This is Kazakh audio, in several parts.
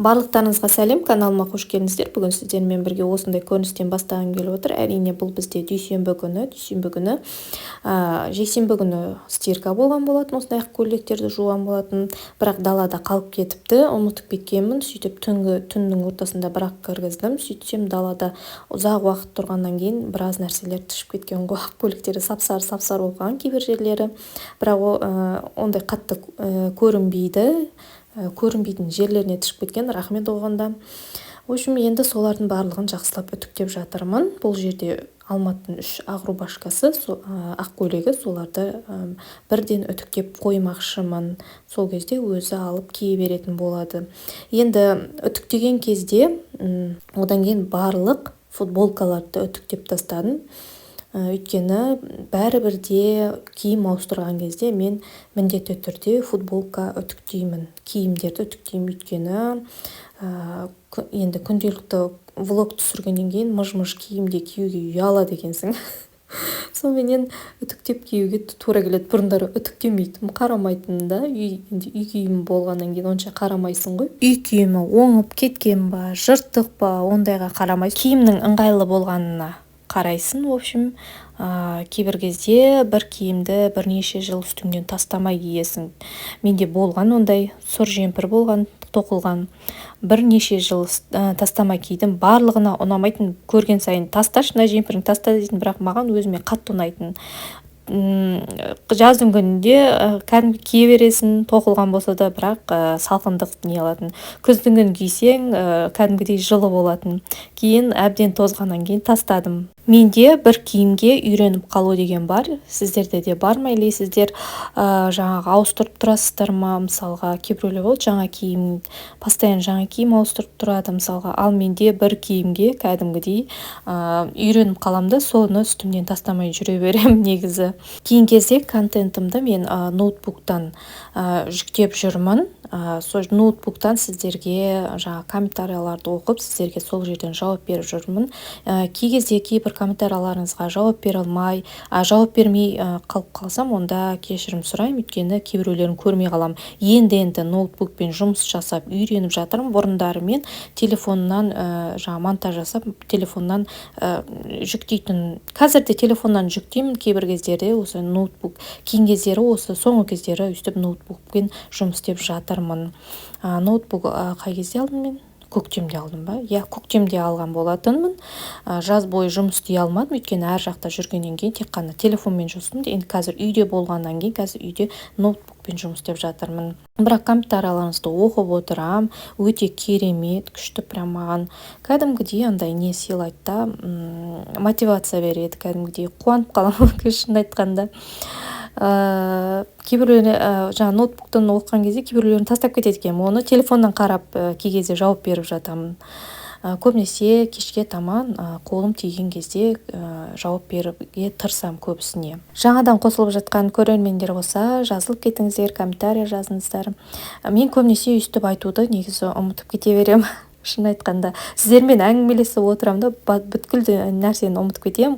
Барлықтарыңызға сәлем, каналыма қош келдіңіздер. Бүгін сіздермен бірге осындай көріністен бастағым келіп отыр. Әрине бұл бізде дүйсенбі күні, жексенбі күні стирка болған болатын, осындай ақ көйлектерді жуған болатын, бірақ далада қалып кетіпті, ұмытып кеткенмін. Сөйтіп түннің ортасында бірақ кіргіздім. Сөйтсем далада ұзақ уақыт тұрғаннан кейін біраз нәрселер түсіп кеткен ғой. Ақ көйлектері сап-сары болған кейбір жерлері, бірақ ондай қатты көрінбейтін жерлеріне түсіп кеткен, рахмет оғанда. В общем, енді солардың барлығын жақсылап үтіктеп жатырмын. Бұл жерде Алматының 3 ақ рубашкасы, ақ көйлегі, соларды бірден үтіктеп қоймақшымын. Сол кезде өзі алып кие беретін болады. Енді үтіктеген кезде одан кейін барлық футболкаларды үтіктеп тастадым. Өйткені бәрібірде киім ауыстырған кезде мен міндетті түрде футболка үтіктеймін, киімдерді үтіктеймін. Өйткені енді күнделікті влог түсіргеннен кейін мыж-мыж киімде киюге ұялады екенсің. Сонымен үтіктеп киюге тура келеді. Бұрындары үтіктемейтін, қарамайтын да. Үй киімі болғаннан кейін онша қарамайсың ғой. Үй киімі оңып кеткен ба, жыртық па, ондайға қарамайсың. Киімнің ыңғайлы болғанына қарайсың. В общем, кейбір кезде бір киімді бірнеше жыл үстіңнен тастамай киесің. Менде болған ондай, сұр жемпір болған, тоқылған. Бірнеше жыл тастамай кидім. Барлығына ұнамайтын, көрген сайын тасташы мына жемпірін, таста дейтін, бірақ маған өзіме қатты ұнайтын. Жаздың күнінде кәдімгі кие бересің, тоқылған болса да, бірақ салқындық не алатын. Күздің күні кисең кәдімгідей жылы болатын. Кейін әбден тозғаннан кейін тастадым. Менде бір киімге үйреніп қалу деген бар. Сіздерде де бар ма, или сіздер жаңағы ауыстырып тұрасыздар ма? Мысалға, кейбіреулер болды, постоянно жаңа киім ауыстырып тұрады мысалға. Ал менде бір киімге кәдімгідей үйреніп қалам да, соны үстімнен тастамай жүре берем негізі. Кейін кезде контентімді мен ноутбуктан жүктеп жүрмін. Сол ноутбуктан сіздерге жаңа комментарияларды оқып, сіздерге сол жерден жауап беріп жүрмін. Кей кезде кейбір комментарияларыңызға жауап бермей қалып қалсам, онда кешірім сұраймын, өйткені кейбіреулерін көрмей қалам. Енді ноутбукпен жұмыс жасап үйреніп жатырмын. Бұрындары мен телефоннан монтаж жасап, телефоннан жүктейтін. Қазір де телефоннан жүктеймін, кейбір кездерде осы ноутбук, кейін кездері осы соңғы кездері өстіп ноутбукпен жұмыс істеп жатырмын. Ноутбук қай кезде алдым мен? Көктемде алдым ба? Көктемде алған болатынмын. Жаз бойы жұмыс істей алмадым, өйткені әр жақта жүргеннен кейін тек қана телефонмен жұмыстым. Енді қазір үйде болғаннан кейін қазір үйде ноутбукпен жұмыс істеп жатырмын. Бірақ комментарияларыңызды оқып отырам, өте керемет, күшті, прям маған кәдімгідей андай не сыйлайды да, мотивация береді, кәдімгідей қуанып қаламын, шын айтқанда. Кейбіреулер жаңа ноутбуктан оқыған кезде кейбіреулерін тастап кетеді екен. Оны телефоннан қарап кей кезде жауап беріп жатамын. Көбінесе кешке таман қолым тиген кезде жауап беруге тырысам көбісіне. Жаңадан қосылып жатқан көрермендер болса, жазылып кетіңіздер, комментарий жазыңыздар. Мен көбінесе өйстіп айтуды негізі ұмытып кете берем. Шын айтқанда, сіздермен әңгімелесіп отырам да, бүткіл нәрсені ұмытып кетем,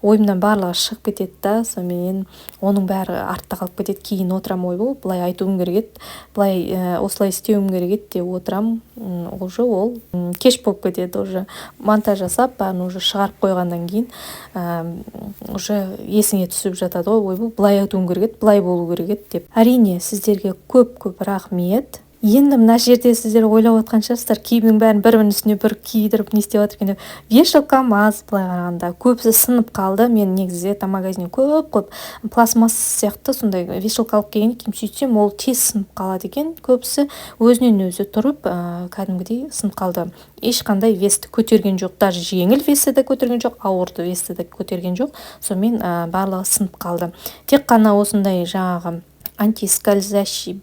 ойымнан барлығы шығып кетеді да, сонымен оның бәрі артта қалып кетеді. Кейін отырам, ой, былай айтуым керек еді, былай осылай істеуім керек еді деп отырам. Ол кеш болып кетеді, уже монтаж жасап, бәрін уже шығарып қойғаннан кейін уже есіңе түсіп жатады ғой, ой, былай айтуым керек еді, былай болу керек еді деп. Әрине, сіздерге көп рахмет. Енді мына жерде сіздер ойлап отқан шығарсыздар, киімнің бәрін бір-бірінің үстіне бір кидіріп не істеп жатыр екен деп. Вешалкам аз былай қарағанда, көбісі сынып қалды. Мен негізі магазиннен көп пластмасс сияқты сондай вешалка алып келген киім, сөйтсем ол тез сынып қалады екен. Көбісі өзінен өзі тұрып кәдімгідей сынып қалды. Ешқандай весті көтерген жоқ, даже жеңіл весті де көтерген жоқ, ауырды весті де көтерген жоқ. Сонымен барлығы сынып қалды. Тек қана осындай жаңағы антискользящий,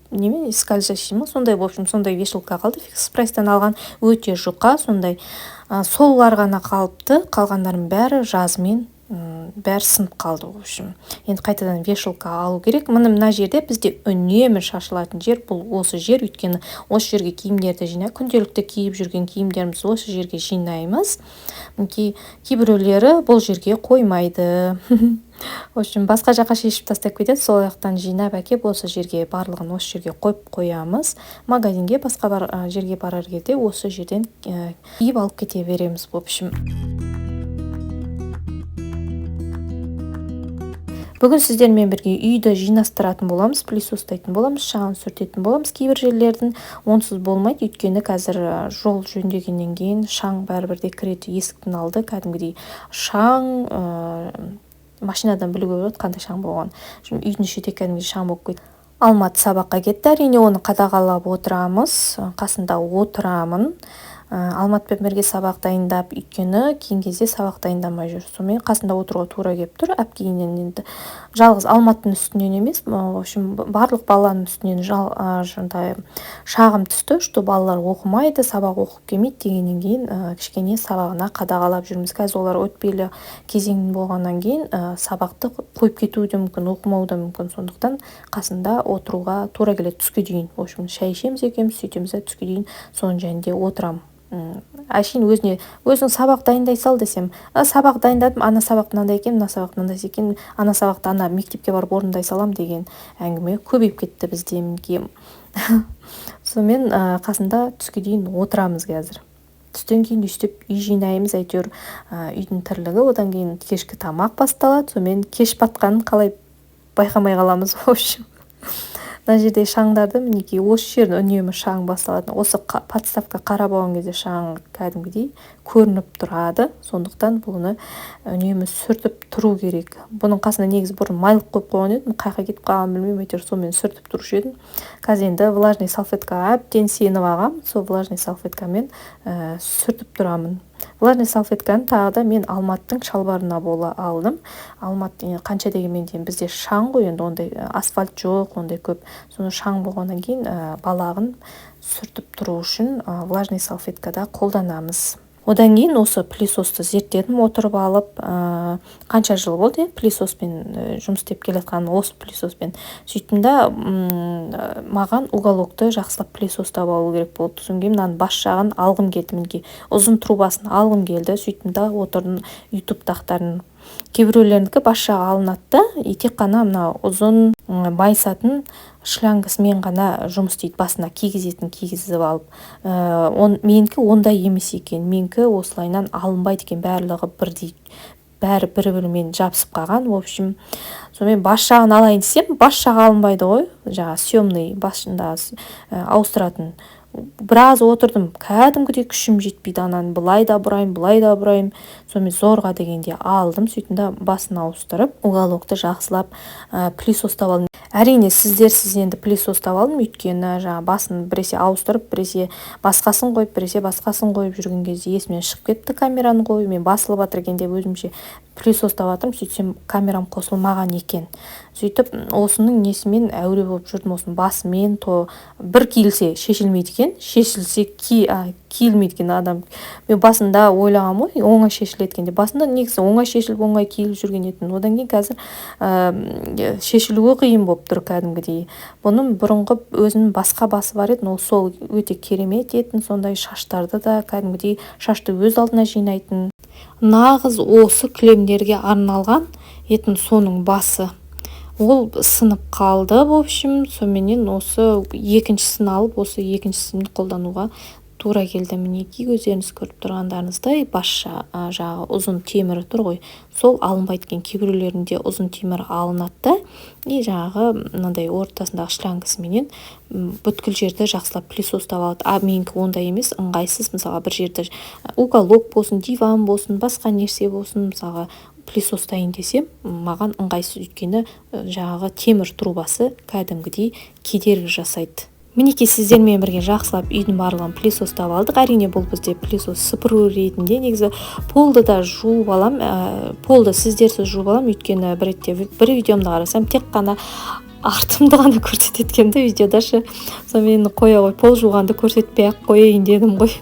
сондай, в общем, сондай вешалка қалды. Фикс прайстан алған, өте жұқа, сондай. Солар ғана қалыпты, қалғандардың бәрі жазмен бәрі сынып қалды. В общем, енді қайтадан вешалка алу керек. Мына жерде бізде үнемі шашылатын жер бұл осы жер, өйткені осы жерге киімдерді күнделікті киіп жүрген киімдеріміз осы жерге жинаймыз. Кейбіреулері бұл жерге қоймайды. В общем, басқа жаққа шешіп тастап кетеді, сол жақтан жинап әкеп осы жерге барлығын осы жерге қойып қоямыз. Магазинге басқа жерге барар кезде осы жерден киіп алып кете береміз. В общем, бүгін сіздермен бірге үйді жинастыратын боламыз, пылесостайтын боламыз, шаңын сүртетін боламыз. Кейбір жерлердің онсыз болмайды, өйткені қазір жол жөндегеннен кейін шаң бәрібірде кіреді, есіктің алды кәдімгідей шаң, машинадан білуге болады қандай шаң болған. Үйдің іші де кәдімгідей шаң болып кетті. Алматы сабаққа кетті, әрине оны қадағалап отырамыз, қасында отырамын. Алматпен бірге сабақ дайындап, өйткені кейін кезде сабақ дайындамай жүр. Сонымен қасында отыруға тура келіп тұр. Әпкейінен енді жалғыз Алматтың үстінен емес, в общем, барлық баланың үстінен шағым түсті, что балалар оқымайды, сабақ оқып келмейді дегеннен кейін кішкене сабағына қадағалап жүрміз. Қазір олар өтпелі кезең болғаннан кейін сабақты қойып кетуі де мүмкін, оқымауы да мүмкін. Сондықтан қасында отыруға тура келеді түске дейін. В общем, шай ішеміз екеуміз, сөйтеміз, түске дейін соның жанында отырамын. Әшейін өзің сабақ дайындай сал десем, сабақ дайындадым, ана сабақ мынандай екен, мына сабақ мынандай екен, ана сабақты ана мектепке барып орындай салам деген әңгіме көбейіп кетті бізде. Сонымен қасында түске дейін отырамыз қазір. Түстен кейін үстеп үй жинаймыз, әйтеуір үйдің тірлігі, одан кейін кешкі тамақ басталады. Сонымен кеш батқанын қалай байқамай қаламыз. В общем, мына жерде шаңдарды мінекей осы жерден үнемі шаң басталады. Осы подставка қарап алған кезде шаң кәдімгідей көрініп тұрады. Сондықтан бұны үнемі сүртіп тұру керек. Бұның қасына негізі бұрын майлық қойып қойған едім, қайқа кетіп қалған білмеймін, әйтеуір сонымен сүртіп тұрушы едім. Қазір енді влажный салфеткаға әбден сеніп алғам, сол влажный салфеткамен сүртіп тұрамын. Влажный салфетканы тағы да мен Алматтың шалбарына бола алдым. Алматы қанша дегенмен дейін бізде шаң ғой, енді ондай асфальт жоқ, ондай көп. Соны шаң болғаннан кейін балағын сүртіп тұру үшін влажный салфеткада қолданамыз. Одан кейін осы пылесосты зерттедім, отырып алып, қанша жыл болды пылесоспен жұмыс істеп келе жатқаным, осы пылесоспен. Сөйттім да маған уголокты жақсылап пылесостап алу керек болды. Содан кейін мынаның бас жағын алғым келді, мінекей ұзын трубасын алғым келді. Сөйттім да отырдым YouTube тақтарын. Кейбіреулерінікі бас жағы алынады, тек қана мына ұзын байысатын шлангысымен ғана жұмыс істейді, басына кигізіп алып. Менікі ондай емес екен. Менікі осылайынан алынбайды екен, барлығы бірдей. Бәрі бір-бірімен жабысып қалған. В общем, сонымен бас жағын алайын десем, бас жағы алынбайды ғой. Жаңа съемный басында ауыстыратын. Біраз отырдым, кәдімгідей күшім жетпейді, ананы былай да бұрайым. Сонымен зорға дегенде алдым, сөйтім да басын ауыстырып, уголокты жақсылап пылесостап алдым. Әрине сіз енді пылесостап алдым, өйткені жаңа басын біресе ауыстырып, біресе басқасын қойып жүрген кезде есімнен шығып кетті камераны қою. Мен басылып жатыр екен деп өзімше пылесостап жатырмын, сөйтсем камерам қосылмаған екен. Сөйтіп осының несімен әуре болып жүрдім, осының басымен бір киілсе шешілмейді екен, шешілсе киілмейді екен адам. Мен басында ойлағам ғой, оңай шешіледі екен деп. Басында негізі оңай шешіліп, оңай киіліп жүрген етін. Одан кейін қазір шешілуі қиын болып тұр кәдімгідей. Бұның бұрынғы өзінің басқа басы бар еді, ол сол өте керемет етін, сондай шаштарды да кәдімгідей шашты өз алдына жинайтын. Нағыз осы кілемдерге арналған етін соның басы. Ол сынып қалды, в общем, соменен осы екіншісін алып, осы екіншісін қолдануға тура келді. Мінекей өздеріңіз көріп тұрғандарыңыздай бас жағы ұзын темірі тұр ғой, сол алынбайды екен. Кейбіреулерінде ұзын темір алынады, жаңағы мынандай ортасындағы шлангысыменен бүткіл жерді жақсылап пылесостап алады. Менікі ондай емес, ыңғайсыз. Мысалға бір жерді уголок болсын, диван болсын, басқа нәрсе болсын, мысалға пылесостайын десем, маған ыңғайсыз, өйткені жаңағы темір трубасы кәдімгідей кедергі жасайды. Мінекей сіздермен бірге жақсылап үйдің барлығын пылесостап алдық. Әрине бұл бізде пылесос сыпыру ретінде, негізі полды да жуып алам, полды сіздерсіз жуып алам, өйткені бір видеомда қарасам тек қана артымды ғана көрсететкенді видеодашы. Сонымен қоя ғой, пол жуғанды көрсетпей ақ қояйын дедім ғой.